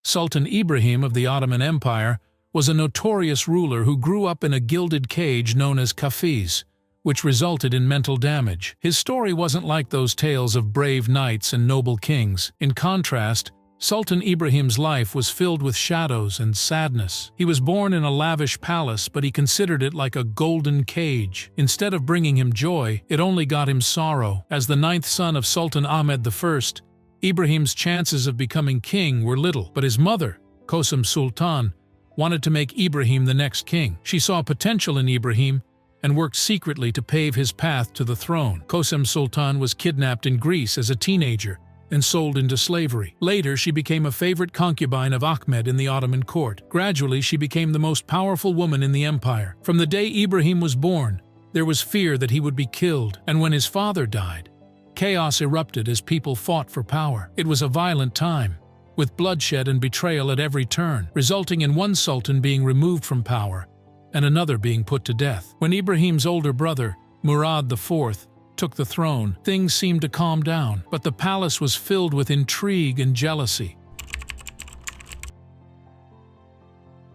Sultan Ibrahim of the Ottoman Empire was a notorious ruler who grew up in a gilded cage known as Kafes, which resulted in mental damage. His story wasn't like those tales of brave knights and noble kings. In contrast, Sultan Ibrahim's life was filled with shadows and sadness. He was born in a lavish palace, but he considered it like a golden cage. Instead of bringing him joy, it only got him sorrow. As the ninth son of Sultan Ahmed I, Ibrahim's chances of becoming king were little, but his mother, Kosem Sultan, wanted to make Ibrahim the next king. She saw potential in Ibrahim and worked secretly to pave his path to the throne. Kosem Sultan was kidnapped in Greece as a teenager and sold into slavery. Later, she became a favorite concubine of Ahmed in the Ottoman court. Gradually, she became the most powerful woman in the empire. From the day Ibrahim was born, there was fear that he would be killed, and when his father died, chaos erupted as people fought for power. It was a violent time, with bloodshed and betrayal at every turn, resulting in one sultan being removed from power and another being put to death. When Ibrahim's older brother, Murad IV, took the throne, things seemed to calm down, but the palace was filled with intrigue and jealousy.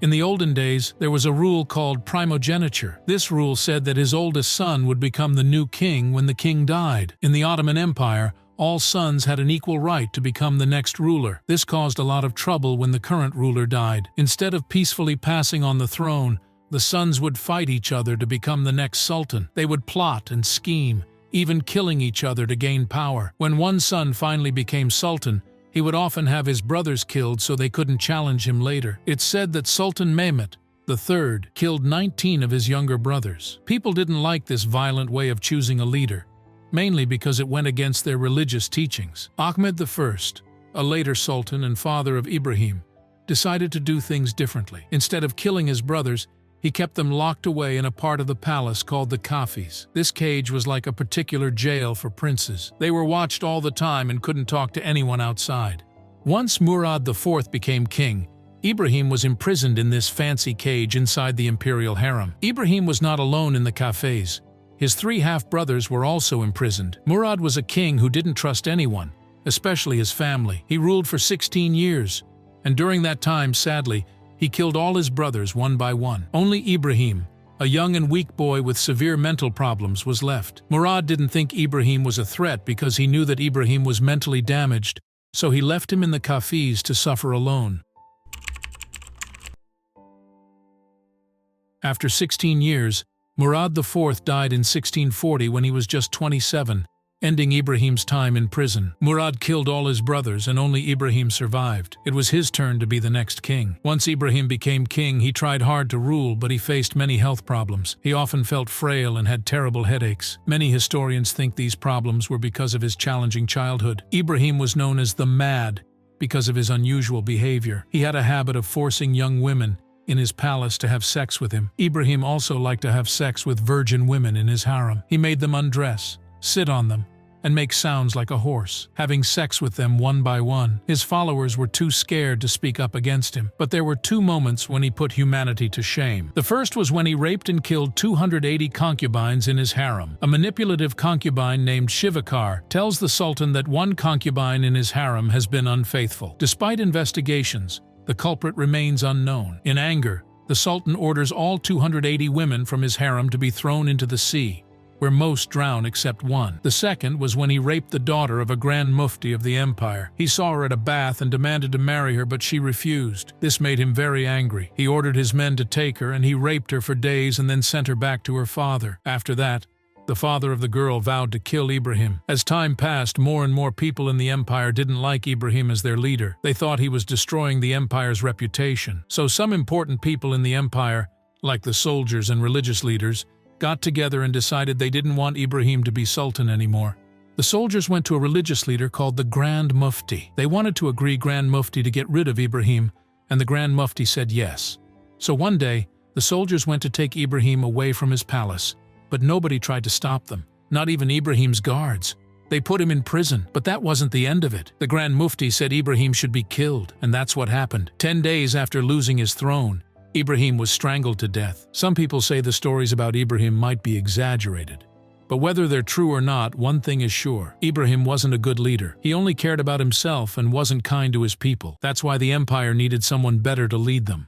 In the olden days, there was a rule called primogeniture. This rule said that his oldest son would become the new king when the king died. In the Ottoman Empire, all sons had an equal right to become the next ruler. This caused a lot of trouble when the current ruler died. Instead of peacefully passing on the throne, the sons would fight each other to become the next sultan. They would plot and scheme, even killing each other to gain power. When one son finally became sultan, he would often have his brothers killed so they couldn't challenge him later. It's said that Sultan Mehmet III killed 19 of his younger brothers. People didn't like this violent way of choosing a leader, mainly because it went against their religious teachings. Ahmed I, a later sultan and father of Ibrahim, decided to do things differently. Instead of killing his brothers, he kept them locked away in a part of the palace called the Kafes. This cage was like a particular jail for princes. They were watched all the time and couldn't talk to anyone outside. Once Murad IV became king, Ibrahim was imprisoned in this fancy cage inside the imperial harem. Ibrahim was not alone in the Kafes. His 3 half-brothers were also imprisoned. Murad was a king who didn't trust anyone, especially his family. He ruled for 16 years, and during that time, sadly, he killed all his brothers one by one. Only Ibrahim, a young and weak boy with severe mental problems, was left. Murad didn't think Ibrahim was a threat because he knew that Ibrahim was mentally damaged, so he left him in the Kafes to suffer alone. After 16 years, Murad IV died in 1640 when he was just 27, ending Ibrahim's time in prison. Murad killed all his brothers and only Ibrahim survived. It was his turn to be the next king. Once Ibrahim became king, he tried hard to rule, but he faced many health problems. He often felt frail and had terrible headaches. Many historians think these problems were because of his challenging childhood. Ibrahim was known as the Mad because of his unusual behavior. He had a habit of forcing young women in his palace to have sex with him. Ibrahim also liked to have sex with virgin women in his harem. He made them undress, sit on them, and make sounds like a horse, having sex with them one by one. His followers were too scared to speak up against him, but there were 2 moments when he put humanity to shame. The first was when he raped and killed 280 concubines in his harem. A manipulative concubine named Shivakar tells the Sultan that one concubine in his harem has been unfaithful. Despite investigations, the culprit remains unknown. In anger, the Sultan orders all 280 women from his harem to be thrown into the sea, where most drown except one. The second was when he raped the daughter of a Grand Mufti of the empire. He saw her at a bath and demanded to marry her, but she refused. This made him very angry. He ordered his men to take her, and he raped her for days and then sent her back to her father. After that, the father of the girl vowed to kill Ibrahim. As time passed, more and more people in the empire didn't like Ibrahim as their leader. They thought he was destroying the empire's reputation. So some important people in the empire, like the soldiers and religious leaders, got together and decided they didn't want Ibrahim to be sultan anymore. The soldiers went to a religious leader called the Grand Mufti. They wanted to agree Grand Mufti to get rid of Ibrahim, and the Grand Mufti said yes. So one day, the soldiers went to take Ibrahim away from his palace, but nobody tried to stop them, not even Ibrahim's guards. They put him in prison, but that wasn't the end of it. The Grand Mufti said Ibrahim should be killed, and that's what happened. 10 days after losing his throne, Ibrahim was strangled to death. Some people say the stories about Ibrahim might be exaggerated, But whether they're true or not, one thing is sure. Ibrahim wasn't a good leader. He only cared about himself and wasn't kind to his people. That's why the empire needed someone better to lead them.